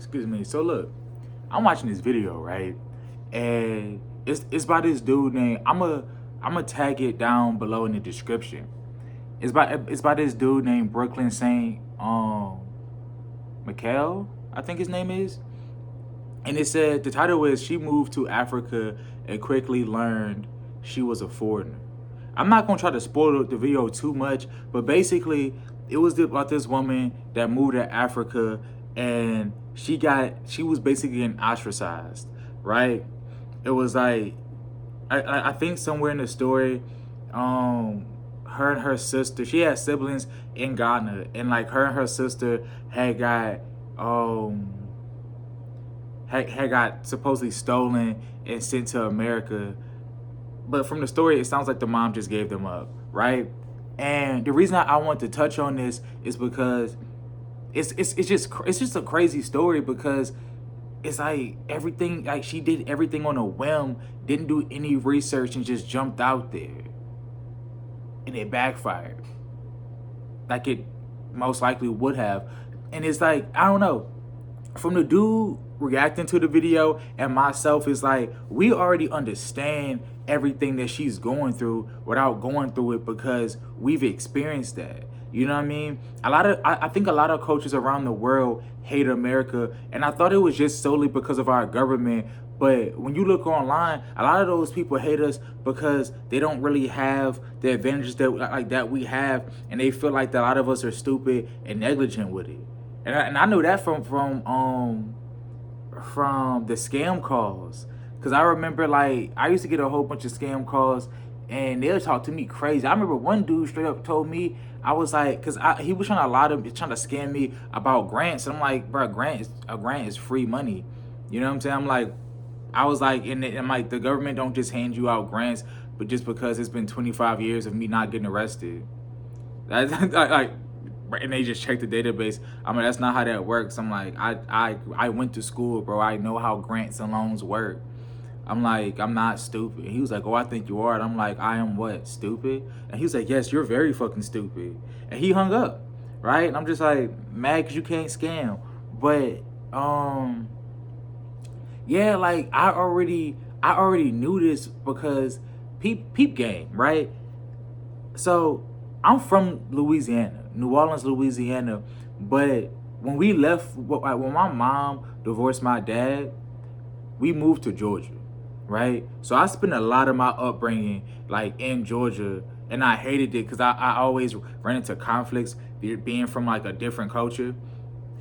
Excuse me. So look, I'm watching this video, right? And it's by this dude named I'm a tag it down below in the description. It's by this dude named Brooklyn Saint Mikhail, I think his name is. And it said the title is She Moved to Africa and Quickly Learned She Was a Foreigner. I'm not gonna try to spoil the video too much, but basically it was about this woman that moved to Africa and she was basically getting ostracized, right? It was like I think somewhere in the story, her and her sister, she had siblings in Ghana, and like her and her sister um had got supposedly stolen and sent to America. But from the story, it sounds like the mom just gave them up, right? And the reason I want to touch on this is because it's just a crazy story, because it's like everything, like she did everything on a whim, didn't do any research, and just jumped out there, and it backfired, like it most likely would have. And it's like, I don't know, from the dude reacting to the video and myself, is like we already understand everything that she's going through without going through it, because we've experienced that. You know what I mean? I think a lot of coaches around the world hate America, and I thought it was just solely because of our government. But when you look online, a lot of those people hate us because they don't really have the advantages that we have, and they feel like that a lot of us are stupid and negligent with it. And I know that from the scam calls, because I remember, like, I used to get a whole bunch of scam calls, and they'll talk to me crazy. I remember one dude straight up told me, I was like, because he was trying to scam me about grants, and I'm like, bro, a grant is free money. You know what I'm saying? I was like, and I'm like, the government don't just hand you out grants, but just because it's been 25 years of me not getting arrested. That's like, and they just check the database. I mean, that's not how that works. I'm like, I went to school, bro. I know how grants and loans work. I'm like, I'm not stupid. He was like, oh, I think you are. And I'm like, I am what, stupid? And he was like, yes, you're very fucking stupid. And he hung up, right? And I'm just like, mad because you can't scam. But yeah, like I already knew this, because peep game, right? So I'm from Louisiana, New Orleans, Louisiana. But when we left, when my mom divorced my dad, we moved to Georgia, right? So I spent a lot of my upbringing like in Georgia, and I hated it because I always ran into conflicts being from like a different culture,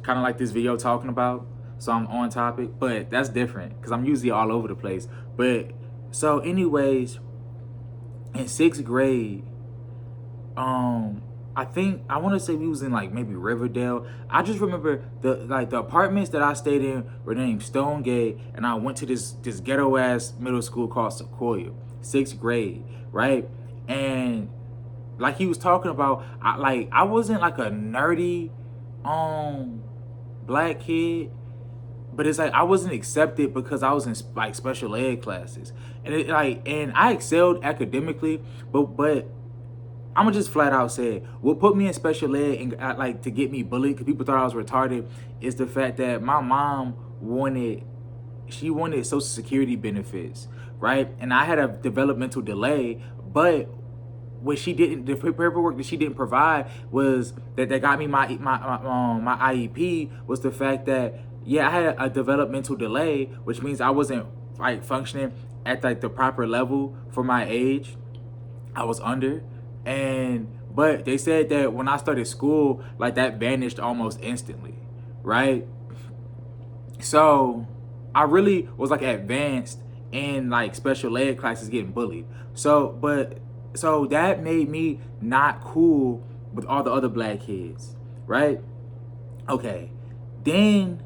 kind of like this video talking about. So I'm on topic, but that's different because I'm usually all over the place. But so anyways, in sixth grade, I think I want to say we was in like maybe Riverdale. I just remember the apartments that I stayed in were named Stonegate, and I went to this ghetto ass middle school called Sequoia, sixth grade, right? And like he was talking about, I wasn't like a nerdy black kid, but it's like I wasn't accepted because I was in like special ed classes, and I excelled academically, but I'm gonna just flat out say it. What put me in special ed and like to get me bullied because people thought I was retarded is the fact that my mom wanted Social Security benefits, right? And I had a developmental delay, but what she didn't, the paperwork that she didn't provide was that got me my IEP, was the fact that yeah, I had a developmental delay, which means I wasn't like functioning at like the proper level for my age. I was under. But they said that when I started school, like that vanished almost instantly, right? So I really was like advanced in like special ed classes getting bullied. So that made me not cool with all the other black kids, right? Okay. Then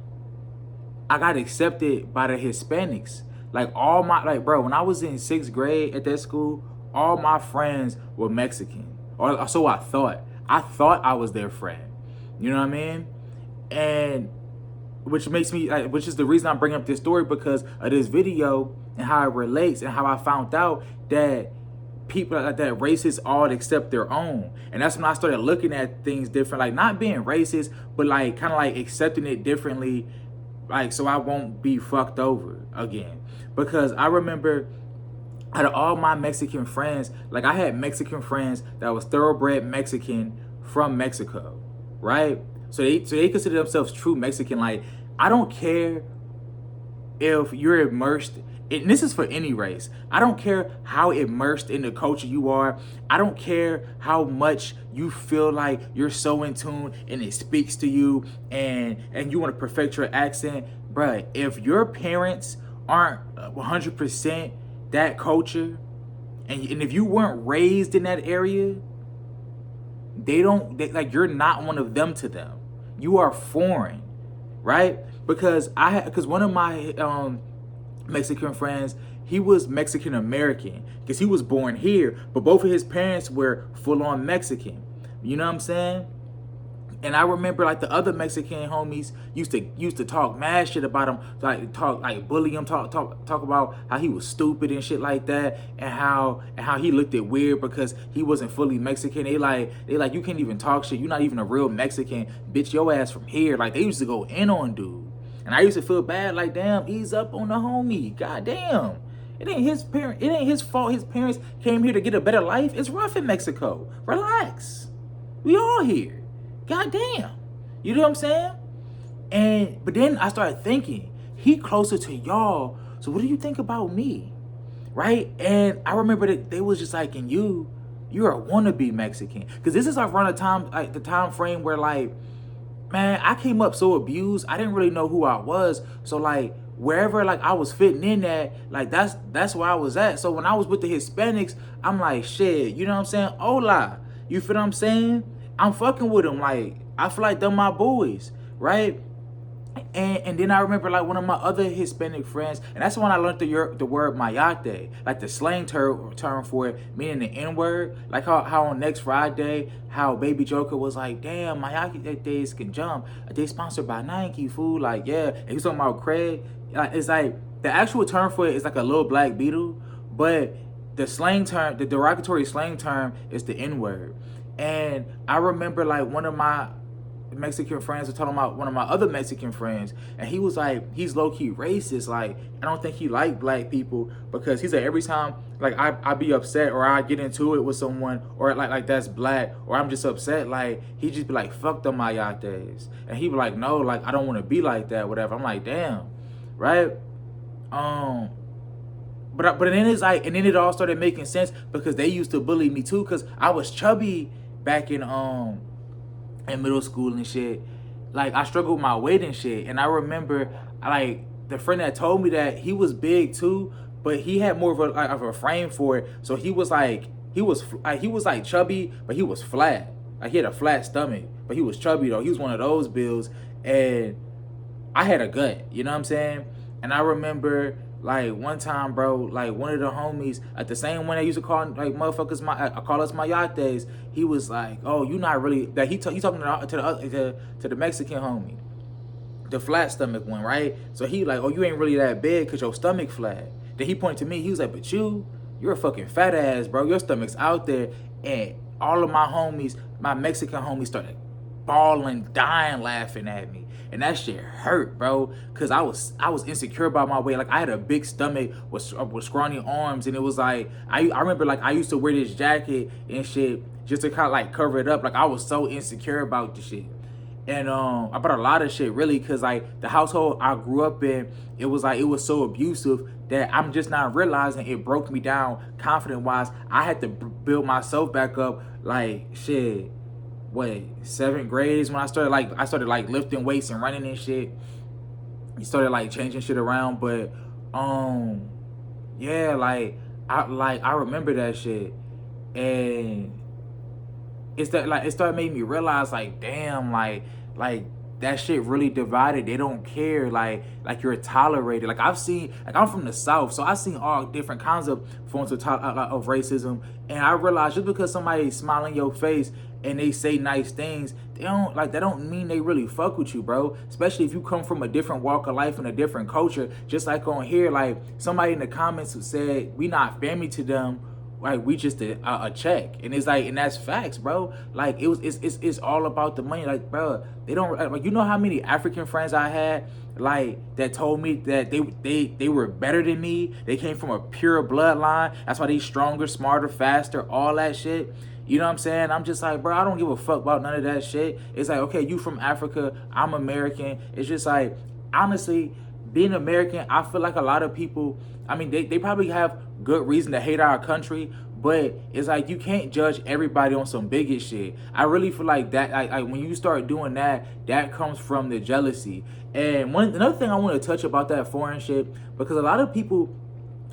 I got accepted by the Hispanics. Like bro, when I was in sixth grade at that school, all my friends were Mexican, or so I thought. I thought I was their friend. You know what I mean? And which makes me, which is the reason I'm bringing up this story, because of this video and how it relates and how I found out that people that racists all accept their own. And that's when I started looking at things different, like not being racist, but like kind of like accepting it differently like, so I won't be fucked over again. Because I remember out of all my Mexican friends, like I had Mexican friends that was thoroughbred Mexican from Mexico, right? So they consider themselves true Mexican. Like, I don't care if you're immersed, and this is for any race. I don't care how immersed in the culture you are. I don't care how much you feel like you're so in tune and it speaks to you, and you want to perfect your accent. Bruh, if your parents aren't 100% that culture, and if you weren't raised in that area, like, you're not one of them to them. You are foreign, right? Because one of my Mexican friends, he was Mexican American because he was born here, but both of his parents were full on Mexican. You know what I'm saying? And I remember, like, the other Mexican homies used to talk mad shit about him, like bully him, talk about how he was stupid and shit like that, and how he looked at weird because he wasn't fully Mexican. They like you can't even talk shit. You're not even a real Mexican, bitch. Your ass from here. Like, they used to go in on dude, and I used to feel bad. Like, damn, ease up on the homie. God damn. It ain't his parent. It ain't his fault. His parents came here to get a better life. It's rough in Mexico. Relax. We all here. God damn. You know what I'm saying? But then I started thinking, he closer to y'all, so what do you think about me? Right? And I remember that they was just like, and you're a wannabe Mexican. Because this is around the time, like the time frame where, like, man, I came up so abused, I didn't really know who I was. So, like, wherever, like, I was fitting in at, like, that's where I was at. So when I was with the Hispanics, I'm like, shit, you know what I'm saying? Hola. You feel what I'm saying? I'm fucking with them. Like, I feel like they're my boys, right? And then I remember, like, one of my other Hispanic friends, and that's when I learned the word mayate, like the slang term for it, meaning the N-word. Like how on Next Friday, how Baby Joker was like, damn, mayates can jump. They sponsored by Nike, fool. Like, yeah. And he was talking about Craig. Like, it's like, the actual term for it is like a little black beetle, but the slang term, the derogatory slang term is the N-word. And I remember, like, one of my Mexican friends was talking about one of my other Mexican friends, and he was like, he's low-key racist. Like, I don't think he like black people, because he said every time, like, I be upset or I get into it with someone, or like that's black, or I'm just upset, like, he just be like, fuck the mayates. And he be like, no, like, I don't want to be like that, whatever. I'm like, damn, right? But then it's like, and then it all started making sense because they used to bully me too, because I was chubby back in middle school and shit. Like, I struggled with my weight and shit. And I remember, like, the friend that told me that, he was big too, but he had more of a frame for it. So he was like chubby, but he was flat. Like, he had a flat stomach, but he was chubby though. He was one of those bills, and I had a gut. You know what I'm saying? And I remember, like, one time, bro, like, one of the homies, like the same one that used to call, like, motherfuckers, call us mayates, he was like, oh, you not really, that he talking to the Mexican homie, the flat stomach one, right? So he like, oh, you ain't really that big because your stomach flat. Then he pointed to me, he was like, but you're a fucking fat ass, bro. Your stomach's out there. And all of my homies, my Mexican homies, started bawling, dying, laughing at me. And that shit hurt, bro, because I was insecure about my weight. Like, I had a big stomach with scrawny arms, and it was like, I remember, like, I used to wear this jacket and shit just to kind of, like, cover it up. Like, I was so insecure about the shit. And I bought a lot of shit, really, because, like, the household I grew up in, it was so abusive that I'm just not realizing it broke me down confident-wise. I had to build myself back up, like, shit. What, 7th grade is when I started like lifting weights and running and shit. You started like changing shit around, but yeah, like I remember that shit, and it's that, like, it started making me realize, like, damn, like that shit really divided. They don't care, like you're tolerated. Like, I've seen, like, I'm from the South, so I've seen all different kinds of forms of racism, and I realized just because somebody smiling in your face and they say nice things, that don't mean they really fuck with you, bro. Especially if you come from a different walk of life and a different culture. Just like on here, like, somebody in the comments who said we not family to them, like we just a check. And it's like, and that's facts, bro. Like it's all about the money. Like, bro, they don't like, you know how many African friends I had like that told me that they were better than me. They came from a pure bloodline. That's why they stronger, smarter, faster, all that shit. You know what I'm saying? I'm just like, bro, I don't give a fuck about none of that shit. It's like, okay, you from Africa, I'm American. It's just like, honestly, being American, I feel like a lot of people, I mean, they probably have good reason to hate our country, but it's like you can't judge everybody on some biggest shit. I really feel like that, like when you start doing that, that comes from the jealousy. And another thing I want to touch about that foreign shit, because a lot of people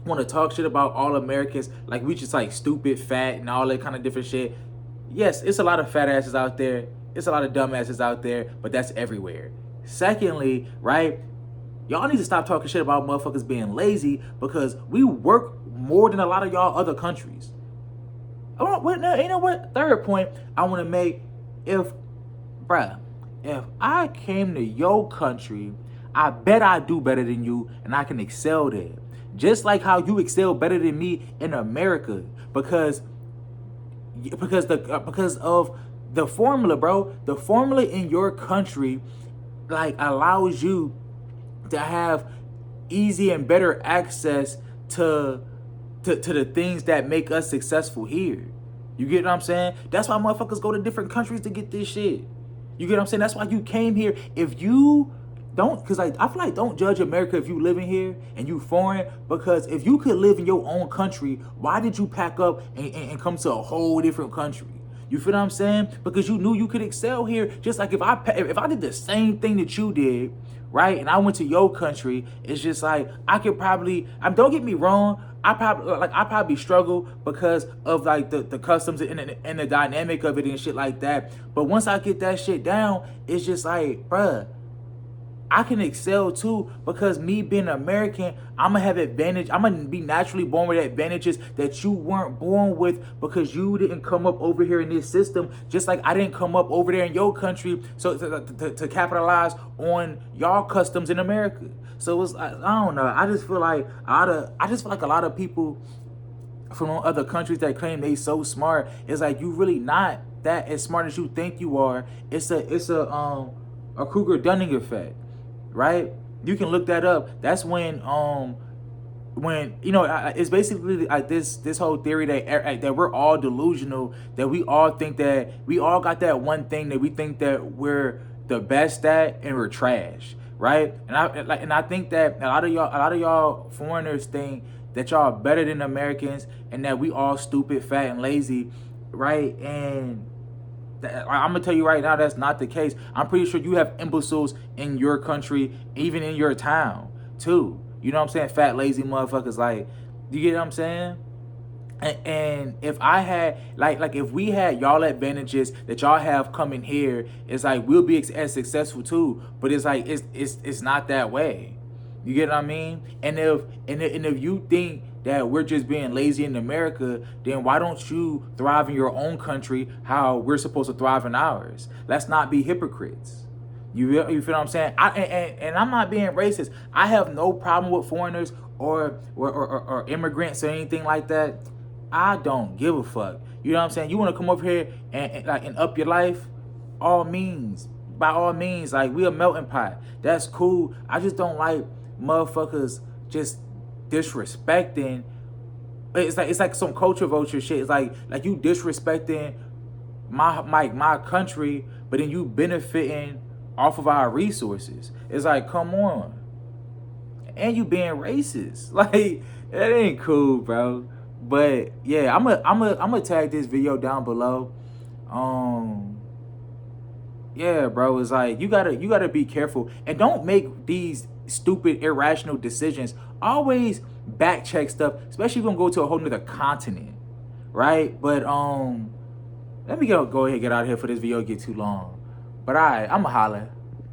want to talk shit about all Americans like we just like stupid, fat, and all that kind of different shit. Yes, it's a lot of fat asses out there. It's a lot of dumb asses out there, but that's everywhere. Secondly, right, y'all need to stop talking shit about motherfuckers being lazy, because we work more than a lot of y'all other countries. You know what? Third point I want to make, if I came to your country, I bet I do better than you and I can excel there. Just like how you excel better than me in America, because of the formula, bro. The formula in your country like allows you to have easy and better access to the things that make us successful here. You get what I'm saying? That's why motherfuckers go to different countries to get this shit. You get what I'm saying? That's why you came here. If you don't, because like, I feel like don't judge America if you living here and you foreign, because if you could live in your own country, why did you pack up and come to a whole different country? You feel what I'm saying? Because you knew you could excel here. Just like if I did the same thing that you did, right, and I went to your country, it's just like I could probably, don't get me wrong, I probably struggle because of like the customs and the dynamic of it and shit like that. But once I get that shit down, it's just like, bruh, I can excel too, because me being American, I'm gonna have advantage. I'm gonna be naturally born with advantages that you weren't born with, because you didn't come up over here in this system, just like I didn't come up over there in your country. So to capitalize on y'all customs in America. So it's, I don't know. I just feel like a lot of people from other countries that claim they so smart, it's like you really not that as smart as you think you are. It's a Kruger-Dunning effect. Right? You can look that up. That's when you know, it's basically like this whole theory that we're all delusional, that we all think that we all got that one thing that we think that we're the best at, and we're trash, right? And I think that a lot of y'all foreigners think that y'all better than Americans, and that we all stupid, fat, and lazy, right? And I'm gonna tell you right now, that's not the case. I'm pretty sure you have imbeciles in your country, even in your town too. You know what I'm saying? Fat, lazy motherfuckers. Like, you get what I'm saying? And if I had like if we had y'all advantages that y'all have coming here, it's like we'll be as successful too. But it's like it's not that way. You get what I mean? And if you think that we're just being lazy in America, then why don't you thrive in your own country how we're supposed to thrive in ours? Let's not be hypocrites. You feel what I'm saying? And I'm not being racist. I have no problem with foreigners or immigrants or anything like that. I don't give a fuck. You know what I'm saying? You want to come over here and up your life? By all means, like, we a melting pot. That's cool. I just don't like motherfuckers just disrespecting. It's like some culture vulture shit. It's like you disrespecting my country, but then you benefiting off of our resources. It's like, come on. And you being racist. Like, that ain't cool, bro. But yeah, I'm gonna tag this video down below. Yeah, bro, it's like you gotta be careful and don't make these stupid, irrational decisions. Always back check stuff, especially if you're gonna go to a whole nother continent, right? But let me go ahead and get out of here for this video get too long. But alright, I'ma holler.